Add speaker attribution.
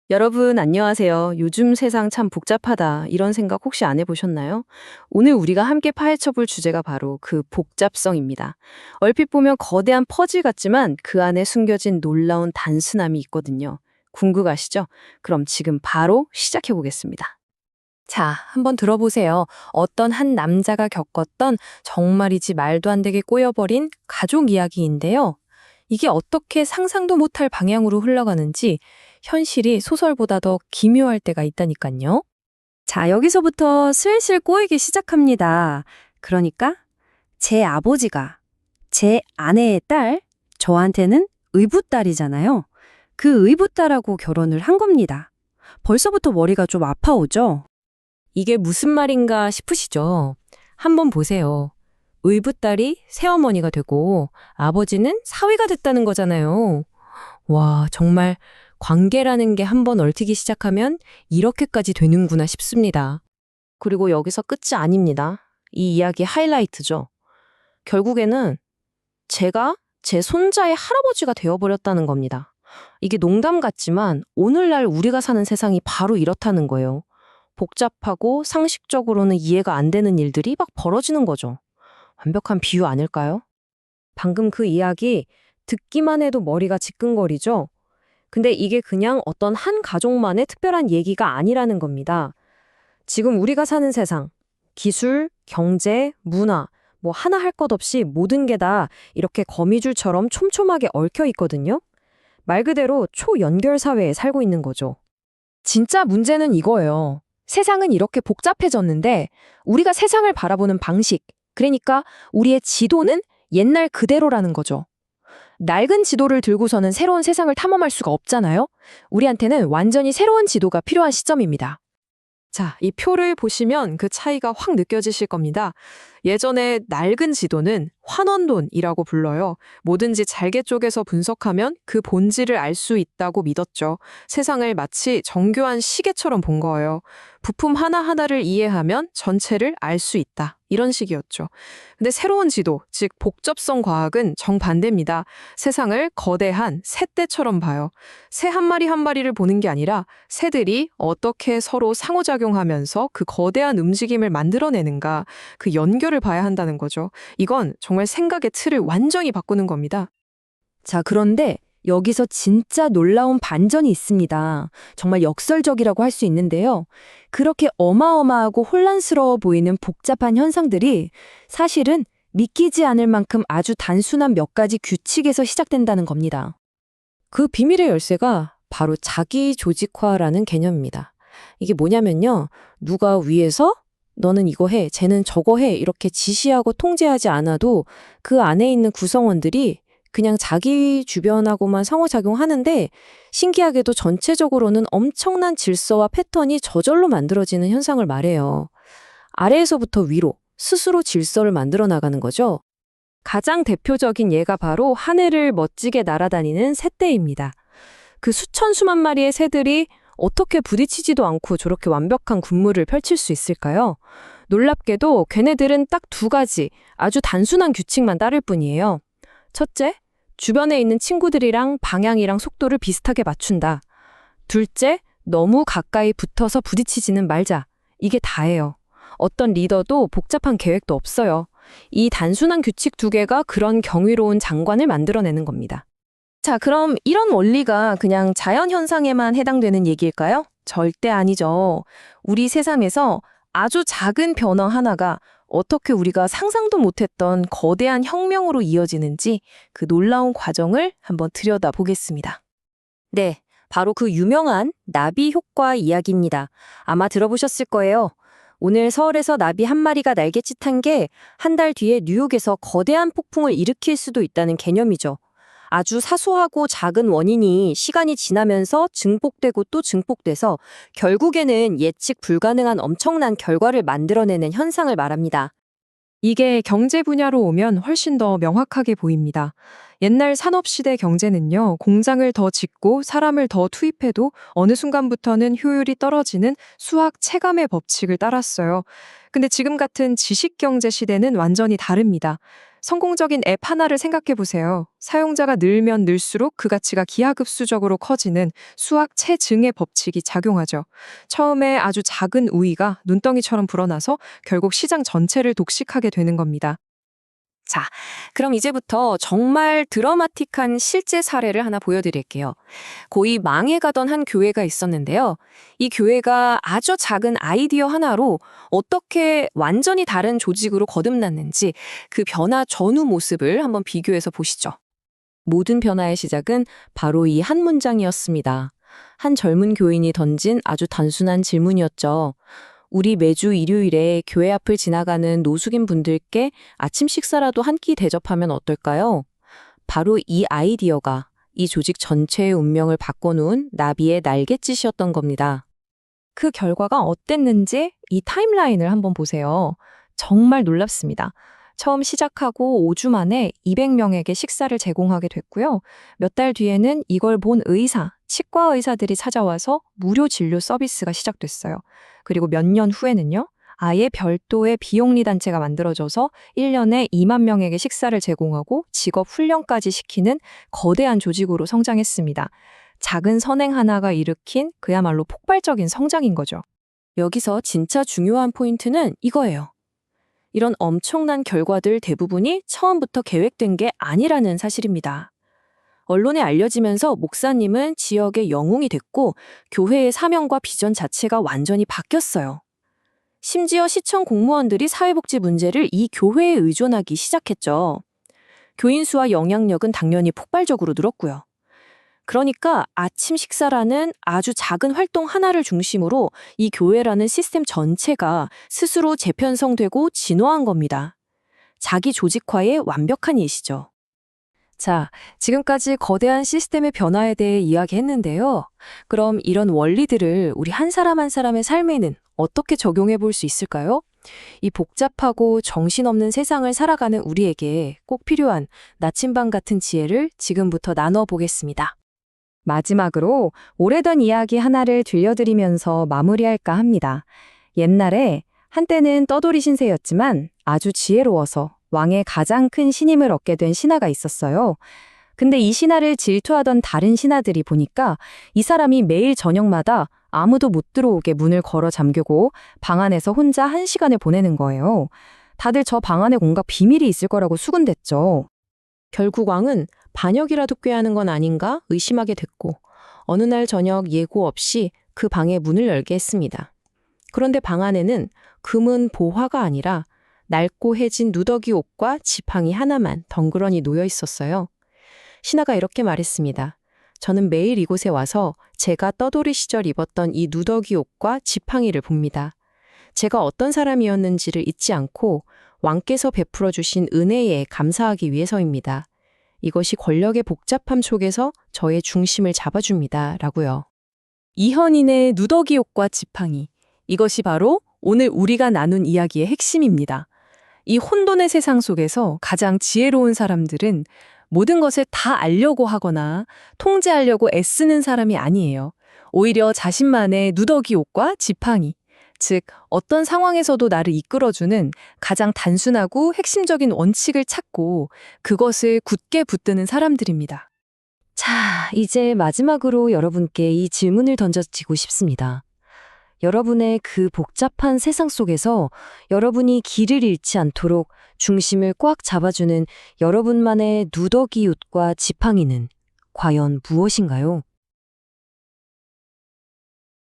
Speaker 1: 여러분, 안녕하세요. 요즘 세상 참 복잡하다. 이런 생각 혹시 안 해보셨나요? 오늘 우리가 함께 파헤쳐 볼 주제가 바로 그 복잡성입니다. 얼핏 보면 거대한 퍼즐 같지만 그 안에 숨겨진 놀라운 단순함이 있거든요. 궁금하시죠? 그럼 지금 바로 시작해 보겠습니다.
Speaker 2: 자, 한번 들어보세요. 어떤 한 남자가 겪었던 정말이지 말도 안 되게 꼬여버린 가족 이야기인데요. 이게 어떻게 상상도 못할 방향으로 흘러가는지 현실이 소설보다 더 기묘할 때가 있다니까요.
Speaker 3: 자, 여기서부터 슬슬 꼬이기 시작합니다. 그러니까 제 아버지가 제 아내의 딸, 저한테는 의붓딸이잖아요. 그 의붓딸하고 결혼을 한 겁니다. 벌써부터 머리가 좀 아파오죠?
Speaker 2: 이게 무슨 말인가 싶으시죠? 한번 보세요. 의붓딸이 새어머니가 되고 아버지는 사위가 됐다는 거잖아요. 와, 정말 관계라는 게 한번 얽히기 시작하면 이렇게까지 되는구나 싶습니다.
Speaker 1: 그리고 여기서 끝이 아닙니다. 이 이야기 하이라이트죠. 결국에는 제가 제 손자의 할아버지가 되어버렸다는 겁니다. 이게 농담 같지만 오늘날 우리가 사는 세상이 바로 이렇다는 거예요. 복잡하고 상식적으로는 이해가 안 되는 일들이 막 벌어지는 거죠. 완벽한 비유 아닐까요?
Speaker 2: 방금 그 이야기 듣기만 해도 머리가 지끈거리죠? 근데 이게 그냥 어떤 한 가족만의 특별한 얘기가 아니라는 겁니다. 지금 우리가 사는 세상, 기술, 경제, 문화, 뭐 하나 할 것 없이 모든 게 다 이렇게 거미줄처럼 촘촘하게 얽혀 있거든요. 말 그대로 초연결 사회에 살고 있는 거죠. 진짜 문제는 이거예요. 세상은 이렇게 복잡해졌는데 우리가 세상을 바라보는 방식, 그러니까 우리의 지도는 옛날 그대로라는 거죠. 낡은 지도를 들고서는 새로운 세상을 탐험할 수가 없잖아요. 우리한테는 완전히 새로운 지도가 필요한 시점입니다.
Speaker 4: 자, 이 표를 보시면 그 차이가 확 느껴지실 겁니다. 예전에 낡은 지도는 환원론이라고 불러요. 뭐든지 잘게 쪼개서 분석하면 그 본질을 알 수 있다고 믿었죠. 세상을 마치 정교한 시계처럼 본 거예요. 부품 하나하나를 이해하면 전체를 알 수 있다. 이런 식이었죠. 근데 새로운 지도, 즉 복잡성 과학은 정반대입니다. 세상을 거대한 새떼처럼 봐요. 새 한 마리 한 마리를 보는 게 아니라 새들이 어떻게 서로 상호작용하면서 그 거대한 움직임을 만들어내는가, 그 연결을 봐야 한다는 거죠. 이건 정말 생각의 틀을 완전히 바꾸는 겁니다.
Speaker 3: 자, 그런데 여기서 진짜 놀라운 반전이 있습니다. 정말 역설적이라고 할 수 있는데요. 그렇게 어마어마하고 혼란스러워 보이는 복잡한 현상들이 사실은 믿기지 않을 만큼 아주 단순한 몇 가지 규칙에서 시작된다는 겁니다.
Speaker 2: 그 비밀의 열쇠가 바로 자기 조직화라는 개념입니다. 이게 뭐냐면요. 누가 위에서 너는 이거 해, 쟤는 저거 해 이렇게 지시하고 통제하지 않아도 그 안에 있는 구성원들이 그냥 자기 주변하고만 상호작용하는데 신기하게도 전체적으로는 엄청난 질서와 패턴이 저절로 만들어지는 현상을 말해요. 아래에서부터 위로 스스로 질서를 만들어 나가는 거죠. 가장 대표적인 예가 바로 하늘을 멋지게 날아다니는 새떼입니다. 그 수천 수만 마리의 새들이 어떻게 부딪히지도 않고 저렇게 완벽한 군무를 펼칠 수 있을까요? 놀랍게도 걔네들은 딱 두 가지 아주 단순한 규칙만 따를 뿐이에요. 첫째, 주변에 있는 친구들이랑 방향이랑 속도를 비슷하게 맞춘다. 둘째, 너무 가까이 붙어서 부딪히지는 말자. 이게 다예요. 어떤 리더도 복잡한 계획도 없어요. 이 단순한 규칙 두 개가 그런 경이로운 장관을 만들어내는 겁니다.
Speaker 1: 자, 그럼 이런 원리가 그냥 자연 현상에만 해당되는 얘기일까요? 절대 아니죠. 우리 세상에서 아주 작은 변화 하나가 어떻게 우리가 상상도 못했던 거대한 혁명으로 이어지는지 그 놀라운 과정을 한번 들여다보겠습니다.
Speaker 3: 네, 바로 그 유명한 나비 효과 이야기입니다. 아마 들어보셨을 거예요. 오늘 서울에서 나비 한 마리가 날개짓한 게 한 달 뒤에 뉴욕에서 거대한 폭풍을 일으킬 수도 있다는 개념이죠. 아주 사소하고 작은 원인이 시간이 지나면서 증폭되고 또 증폭돼서 결국에는 예측 불가능한 엄청난 결과를 만들어내는 현상을 말합니다.
Speaker 4: 이게 경제 분야로 오면 훨씬 더 명확하게 보입니다. 옛날 산업시대 경제는요, 공장을 더 짓고 사람을 더 투입해도 어느 순간부터는 효율이 떨어지는 수학 체감의 법칙을 따랐어요. 근데 지금 같은 지식 경제 시대는 완전히 다릅니다. 성공적인 앱 하나를 생각해 보세요. 사용자가 늘면 늘수록 그 가치가 기하급수적으로 커지는 수학 체증의 법칙이 작용하죠. 처음에 아주 작은 우위가 눈덩이처럼 불어나서 결국 시장 전체를 독식하게 되는 겁니다.
Speaker 3: 자, 그럼 이제부터 정말 드라마틱한 실제 사례를 하나 보여드릴게요. 거의 망해가던 한 교회가 있었는데요. 이 교회가 아주 작은 아이디어 하나로 어떻게 완전히 다른 조직으로 거듭났는지 그 변화 전후 모습을 한번 비교해서 보시죠.
Speaker 2: 모든 변화의 시작은 바로 이 한 문장이었습니다. 한 젊은 교인이 던진 아주 단순한 질문이었죠. 우리 매주 일요일에 교회 앞을 지나가는 노숙인 분들께 아침 식사라도 한 끼 대접하면 어떨까요? 바로 이 아이디어가 이 조직 전체의 운명을 바꿔놓은 나비의 날갯짓이었던 겁니다.
Speaker 1: 그 결과가 어땠는지 이 타임라인을 한번 보세요. 정말 놀랍습니다. 처음 시작하고 5주 만에 200명에게 식사를 제공하게 됐고요. 몇 달 뒤에는 이걸 본 치과 의사들이 찾아와서 무료 진료 서비스가 시작됐어요. 그리고 몇 년 후에는요. 아예 별도의 비영리 단체가 만들어져서 1년에 2만 명에게 식사를 제공하고 직업 훈련까지 시키는 거대한 조직으로 성장했습니다. 작은 선행 하나가 일으킨 그야말로 폭발적인 성장인 거죠.
Speaker 2: 여기서 진짜 중요한 포인트는 이거예요. 이런 엄청난 결과들 대부분이 처음부터 계획된 게 아니라는 사실입니다. 언론에 알려지면서 목사님은 지역의 영웅이 됐고 교회의 사명과 비전 자체가 완전히 바뀌었어요. 심지어 시청 공무원들이 사회복지 문제를 이 교회에 의존하기 시작했죠. 교인 수와 영향력은 당연히 폭발적으로 늘었고요. 그러니까 아침 식사라는 아주 작은 활동 하나를 중심으로 이 교회라는 시스템 전체가 스스로 재편성되고 진화한 겁니다. 자기 조직화의 완벽한 예시죠.
Speaker 3: 자, 지금까지 거대한 시스템의 변화에 대해 이야기했는데요. 그럼 이런 원리들을 우리 한 사람 한 사람의 삶에는 어떻게 적용해 볼 수 있을까요? 이 복잡하고 정신없는 세상을 살아가는 우리에게 꼭 필요한 나침반 같은 지혜를 지금부터 나눠보겠습니다.
Speaker 1: 마지막으로 오래된 이야기 하나를 들려드리면서 마무리할까 합니다. 옛날에 한때는 떠돌이 신세였지만 아주 지혜로워서 왕의 가장 큰 신임을 얻게 된 신하가 있었어요. 근데 이 신하를 질투하던 다른 신하들이 보니까 이 사람이 매일 저녁마다 아무도 못 들어오게 문을 걸어 잠그고 방 안에서 혼자 1시간을 보내는 거예요. 다들 저 방 안에 뭔가 비밀이 있을 거라고 수군댔죠.
Speaker 2: 결국 왕은 반역이라도 꾀하는 건 아닌가 의심하게 됐고 어느 날 저녁 예고 없이 그 방의 문을 열게 했습니다. 그런데 방 안에는 금은 보화가 아니라 낡고 해진 누더기 옷과 지팡이 하나만 덩그러니 놓여 있었어요. 신하가 이렇게 말했습니다. 저는 매일 이곳에 와서 제가 떠돌이 시절 입었던 이 누더기 옷과 지팡이를 봅니다. 제가 어떤 사람이었는지를 잊지 않고 왕께서 베풀어 주신 은혜에 감사하기 위해서입니다. 이것이 권력의 복잡함 속에서 저의 중심을 잡아줍니다. 라고요.
Speaker 1: 이현인의 누더기 옷과 지팡이. 이것이 바로 오늘 우리가 나눈 이야기의 핵심입니다. 이 혼돈의 세상 속에서 가장 지혜로운 사람들은 모든 것을 다 알려고 하거나 통제하려고 애쓰는 사람이 아니에요. 오히려 자신만의 누더기 옷과 지팡이, 즉 어떤 상황에서도 나를 이끌어주는 가장 단순하고 핵심적인 원칙을 찾고 그것을 굳게 붙드는 사람들입니다.
Speaker 3: 자, 이제 마지막으로 여러분께 이 질문을 던져지고 싶습니다. 여러분의 그 복잡한 세상 속에서 여러분이 길을 잃지 않도록 중심을 꽉 잡아주는 여러분만의 누더기 옷과 지팡이는 과연 무엇인가요?